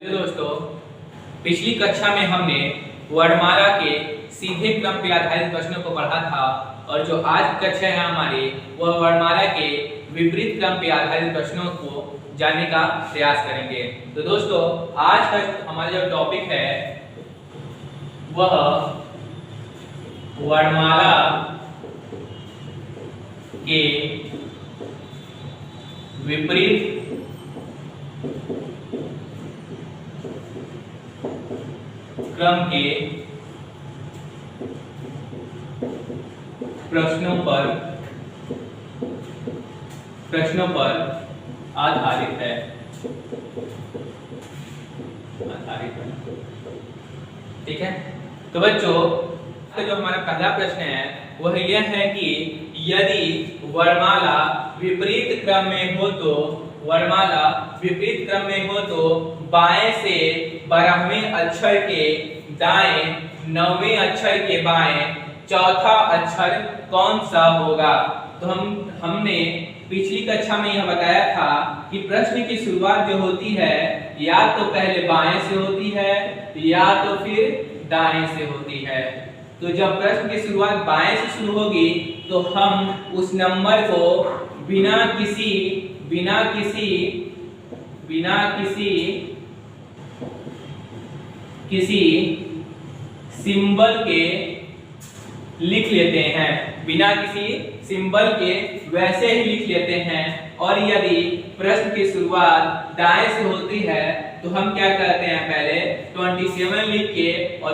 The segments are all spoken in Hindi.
दोस्तों, पिछली कक्षा में हमने वर्णमाला के सीधे क्रम पे आधारित प्रश्नों को पढ़ा था और जो आज कक्षा है हमारी वह वर्णमाला के विपरीत क्रम पे आधारित प्रश्नों को जानने का प्रयास करेंगे। तो दोस्तों, आज का हमारा जो टॉपिक है वह वर्णमाला के विपरीत क्रम के प्रश्नों पर आधारित है। ठीक है, तो बच्चों जो हमारा पहला प्रश्न है वह यह है कि यदि वर्णमाला विपरीत क्रम में हो तो बाएं से 12वें अक्षर के दाएं 9वें अक्षर के बाएं चौथा अक्षर कौन सा होगा। तो हमने पिछली कक्षा में यह बताया था कि प्रश्न की शुरुआत जो होती है या तो पहले बाएं से होती है या तो फिर दाएं से होती है। तो जब प्रश्न की शुरुआत बाएं से शुरू होगी तो हम उस नंबर को बिना किसी सिंबल के लिख लेते हैं, बिना किसी सिंबल के वैसे ही लिख लेते हैं। और यदि प्रश्न की शुरुआत दाएं से होती है तो हम क्या करते हैं, पहले 27 लिख के और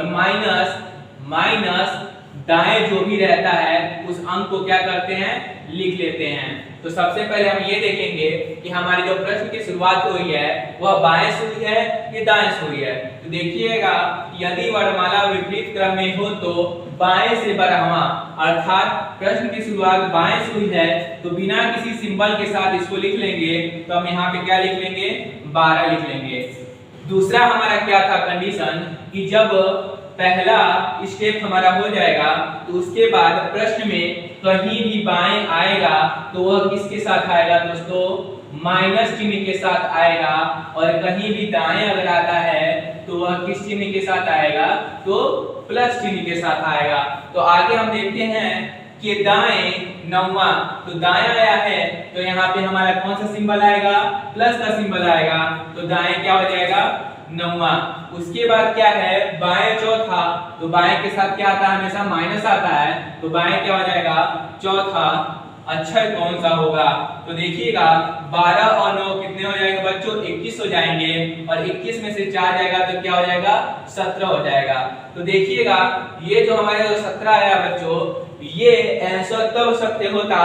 माइनस दाएं जो भी रहता है उस अंक को क्या करते हैं, लिख लेते हैं। तो सबसे पहले हम ये देखेंगे कि हमारी जो प्रश्न की शुरुआत हुई है वह बाएं से हुई है कि दाएं से हुई है। तो देखिएगा, यदि वर्णमाला विपरीत क्रम में हो तो बाएं से 12वां, अर्थात प्रश्न की शुरुआत बाएं से हुई है तो बिना किसी सिंबल के साथ इसको लिख लेंगे। तो हम यहाँ पे क्या लिख लेंगे, 12 लिख लेंगे। दूसरा हमारा क्या था कंडीशन कि जब पहला स्टेप हमारा हो जाएगा तो उसके बाद प्रश्न में कहीं भी बाएं आएगा तो वह किसके साथ आएगा दोस्तों, माइनस चिन्ह के साथ आएगा। और कहीं भी दाएं अगर आता है तो वह किस चिन्ह के साथ आएगा, तो प्लस चिन्ह के साथ आएगा। तो आगे हम देखते हैं कि दाएं 9वां, तो दाएं आया है तो यहाँ पे हमारा कौन सा सिंबल आएगा, प्लस का सिंबल आएगा। तो दाएं क्या हो जाएगा, 9वां। उसके बाद क्या है, बाएं चौथा, तो बाएं के साथ क्या आता है, हमेशा माइनस आता है। तो बाएं क्या हो जाएगा, चौथा अक्षर कौन सा होगा। तो देखिएगा 12 और 9 कितने हो जाएंगे बच्चों, 21 हो जाएंगे। और 21 में से 4 जाएगा तो क्या हो जाएगा, 17 हो जाएगा। तो देखिएगा ये जो हमारे 17 आया बच्चों, ये ऐसा तब सत्य होता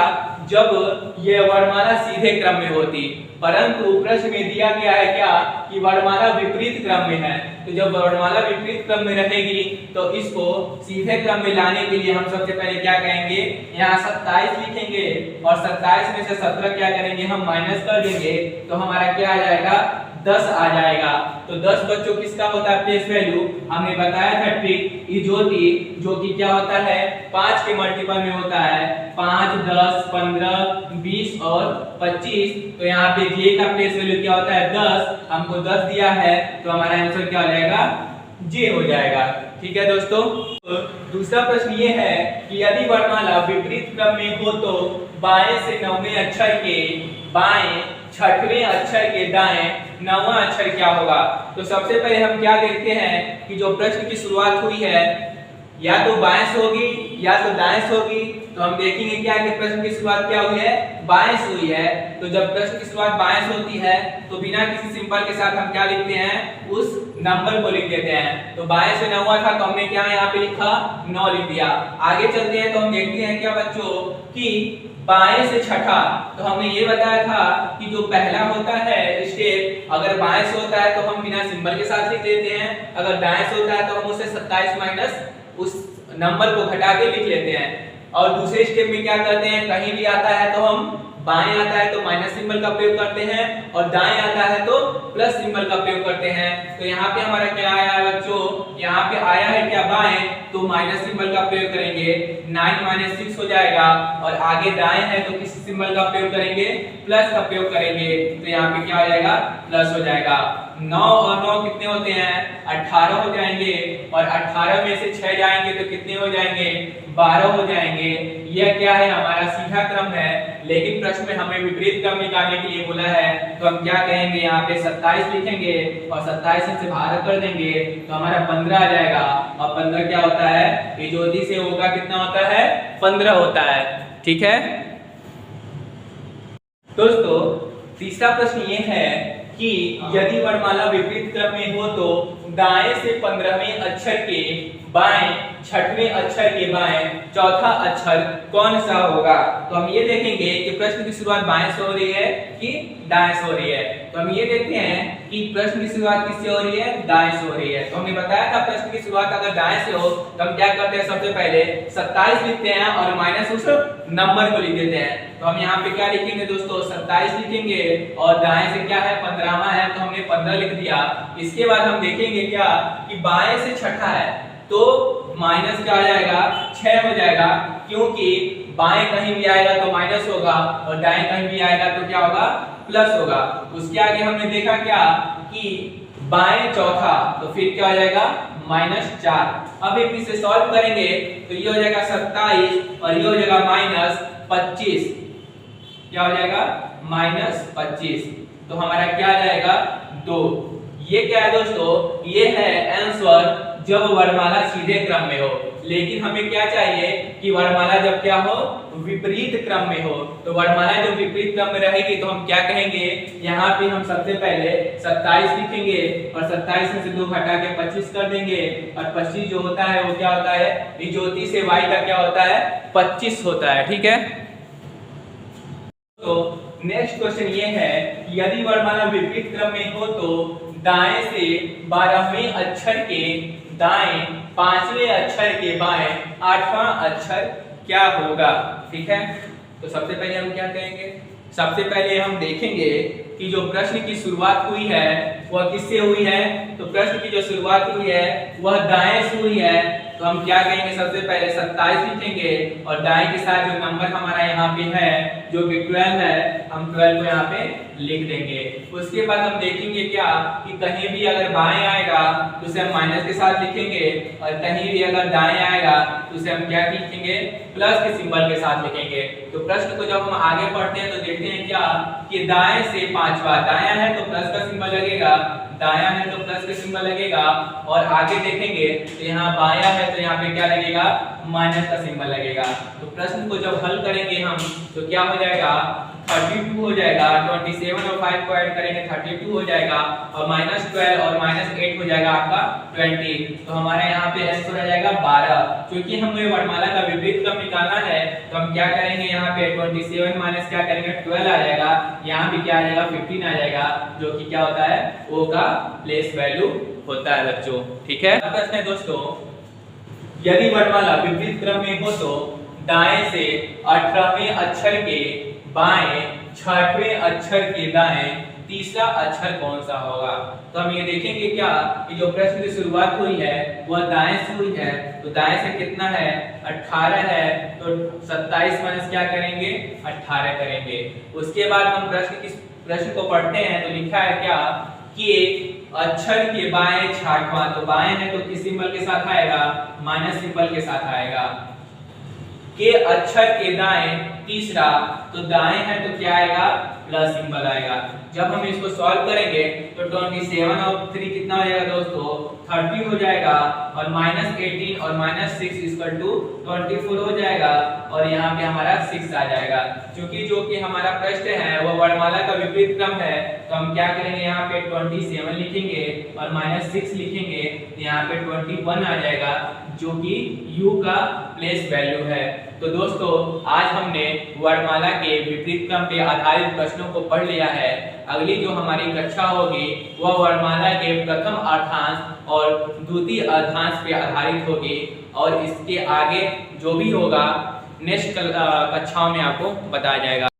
जब ये वर्णमाला सीधे क्रम में होती, परंतु प्रश्न में दिया गया है क्या कि वर्णमाला विपरीत क्रम में है। तो जब वर्णमाला विपरीत क्रम में रहेगी तो इसको सीधे क्रम में लाने के लिए हम सबसे पहले क्या करेंगे, यहाँ 27 लिखेंगे और 27 में से 17 क्या करेंगे, हम माइनस कर देंगे। तो हमारा क्या आ जाएगा, 10 आ जाएगा। तो 10 बच्चों किसका होता है, प्लेस वैल्यू। हमने बताया था ट्रिक जो कि क्या होता है, 5 के मल्टीपल में होता है, 5, 10, 15, 20 और 25। तो यहाँ पे जे का प्लेस वैल्यू क्या होता है, 10। हमको 10 दिया है तो हमारा आंसर क्या हो जाएगा, जे हो जाएगा। ठीक है दोस्तों, दूसरा प्रश्न ये है कि यदि वर्णमाला विपरीत क्रम में हो तो बाएं से 9वें अक्षर के बाएं 6वें अक्षर के दाएं 9वां अक्षर क्या होगा। तो सबसे पहले हम क्या देखते हैं कि जो प्रश्न की शुरुआत हुई है या तो बाएं से होगी या तो दाएं से होगी। तो हम देखेंगे क्या कि प्रश्न की शुरुआत क्या हुई है, बाएं से हुई है। तो जब प्रश्न की शुरुआत बाएं से होती है तो बिना किसी सिंबल के साथ हम क्या लिखते हैं, उस नंबर को लिख देते हैं। तो बाएं से 9वां था तो हमने क्या यहाँ पे लिखा, 9 लिख दिया। आगे चलते हैं तो हम देखते हैं क्या बच्चों कि बाएं से छठा, तो हमने ये बताया था कि जो पहला होता है स्टेप, अगर बाएं से होता है तो हम बिना सिंबल के साथ लिख देते हैं, अगर दाएं से होता है तो हम उसे 27 माइनस उस नंबर को घटा के लिख लेते हैं। और दूसरे स्टेप में क्या करते हैं, कहीं भी आता है तो हम बाएं आता है तो माइनस सिंबल का प्रयोग करते हैं और दाएं आता है तो प्लस सिंबल का प्रयोग करते हैं। तो यहाँ पे हमारा क्या आया है बच्चों, यहाँ पे आया है क्या बाएं, तो माइनस सिंबल का प्रयोग करेंगे, 9 माइनस 6 हो जाएगा। और आगे दाएं है तो किस सिंबल का प्रयोग करेंगे, प्लस का प्रयोग करेंगे। तो यहाँ पे क्या हो जाएगा, प्लस हो जाएगा। 9 और 9 कितने होते हैं 18 हो जाएंगे, और 18 में से 6 जाएंगे तो कितने हो जाएंगे 12 हो जाएंगे। यह क्या है हमारा सीधा क्रम है, लेकिन प्रश्न में हमें विपरीत क्रम निकालने के लिए बोला है, तो हम क्या कहेंगे यहाँ पे 27 लिखेंगे और 27 से भाग कर देंगे तो हमारा 15 आ जाएगा। और 15 क्या होता है, ये ज्योति से होगा कितना होता है 15 होता है। ठीक है दोस्तों, तीसरा प्रश्न ये है कि यदि वर्णमाला विपरीत क्रम में हो तो दाएं से 15वें अक्षर के बाएं 6वें अक्षर के बाएं चौथा अक्षर कौन सा होगा। तो हम ये देखेंगे कि प्रश्न की शुरुआत बाएं से हो रही है कि दाएं से हो रही है। तो हम ये देखते हैं कि प्रश्न की शुरुआत किससे हो रही है, दाएं से हो रही है। तो हमने बताया था प्रश्न की शुरुआत अगर दाएं से हो तो हम क्या करते हैं, सबसे पहले 27 लिखते हैं और माइनस उस नंबर को लिख देते हैं। तो हम यहाँ पे क्या लिखेंगे दोस्तों 27 लिखेंगे और दाएं से क्या है 15वां है तो हमने 15 लिख दिया। इसके बाद हम देखेंगे क्या कि बाएं से छठा है तो माइनस क्या हो जाएगा 6 हो जाएगा, क्योंकि बाएं कहीं भी आएगा तो माइनस होगा और दाएं कहीं भी आएगा तो क्या होगा प्लस होगा। उसके आगे हमने देखा क्या कि बाएं चौथा तो फिर क्या हो जाएगा -4। अब एक इसे सॉल्व करेंगे तो ये हो जाएगा 27 और ये हो जाएगा -25, क्या हो जाएगा -25। तो हमारा क्या आ जाएगा 2। ये क्या है दोस्तों, ये है आंसर जब वर्णमाला सीधे क्रम में हो। लेकिन हमें क्या चाहिए कि वर्णमाला जब क्या हो विपरीत क्रम में हो। तो वर्णमाला जब विपरीत क्रम में रहेगी तो हम क्या कहेंगे, यहाँ पे हम सबसे पहले 27 लिखेंगे और 27 में से 2 घटा के 25 कर देंगे और 25 जो होता है वो क्या होता है, ये ज्योति से y का क्या होता है 25 होता है। ठीक है, तो नेक्स्ट क्वेश्चन ये है यदि वर्णमाला विपरीत क्रम में हो तो दाएं से 12वें अक्षर के दाएं 5वें अक्षर के बाएं 8वां अक्षर क्या होगा। ठीक है, तो सबसे पहले हम क्या कहेंगे, सबसे पहले हम देखेंगे कि जो प्रश्न की शुरुआत हुई है वह किससे हुई है। तो प्रश्न की जो शुरुआत हुई है वह दाएं से हुई है। तो हम क्या कहेंगे, सबसे पहले 27 लिखेंगे और दाएं के साथ जो नंबर हमारा यहाँ पे है जो कि 12 है, हम 12 को यहाँ पे लिख देंगे। उसके बाद हम देखेंगे क्या कि कहीं भी अगर बाएं आएगा तो उसे हम माइनस के साथ लिखेंगे और कहीं भी अगर दाएं आएगा तो उसे हम क्या लिखेंगे, प्लस के सिंबल के साथ लिखेंगे। तो प्रश्न को जब हम आगे पढ़ते हैं तो देखते हैं क्या कि दाएं से 5वां, दायां है तो प्लस का सिंबल लगेगा, दायां है तो प्लस का सिंबल लगेगा और आगे देखेंगे तो यहाँ बायां है तो यहाँ पे क्या लगेगा माइनस का सिंबल लगेगा। तो प्रश्न को जब हल करेंगे हम तो क्या हो जाएगा 32 हो जाएगा, 27 और 5 को ऐड करेंगे 32 हो जाएगा और -12 और -8 हो जाएगा आपका 20। तो हमारे यहाँ पे आंसर आ जाएगा 12। क्योंकि हमें वर्णमाला का विपरीत क्रम निकालना है तो हम क्या करेंगे, यहाँ पे 27 माइनस क्या करेंगे 12 आ जाएगा, यहाँ भी क्या आ जाएगा 15 आ जाएगा, जो कि क्या होता है ओ का प्लेस वैल्यू होता है बच्चों। ठीक है, प्रश्न है दोस्तों यदि वर्णमाला विपरीत क्रम में हो तो दाएं से 18वें अक्षर के बाएं 6वें अक्षर के दाएं तीसरा अक्षर कौन सा होगा। तो हम ये देखेंगे क्या कि जो प्रश्न की शुरुआत हुई है वह दाएं से हुई है। तो दाएं से कितना है 18 है तो 27 माइनस क्या करेंगे 18 करेंगे। उसके बाद हम प्रश्न को पढ़ते हैं तो लिखा है क्या कि अक्षर के बाएं 6वां, तो बाएं है तो किस सिंबल के साथ आएगा माइनस सिंबल के साथ आएगा। के अक्षर के दाएं तीसरा, तो दाएं है तो क्या आएगा प्लस सिंबल आएगा। जब हम इसको सॉल्व करेंगे तो 27 और 3 कितना हो जाएगा दोस्तों 30 हो जाएगा और -18 और -6 24 हो जाएगा और यहाँ पे हमारा 6 आ जाएगा। क्योंकि जो कि हमारा प्रश्न है वो वर्णमाला का विपरीत क्रम है तो हम क्या करेंगे यहाँ पे 27 लिखेंगे और -6 लिखेंगे तो यहाँ पे 21 आ जाएगा, जो कि u का प्लेस वैल्यू है। तो दोस्तों आज हमने वर्णमाला के विपरीत क्रम पे आधारित प्रश्नों को पढ़ लिया है। अगली जो हमारी कक्षा होगी वह वर्णमाला के प्रथम अर्धांश और द्वितीय अर्धांश पे आधारित होगी और इसके आगे जो भी होगा नेक्स्ट कक्षाओं में आपको बताया जाएगा।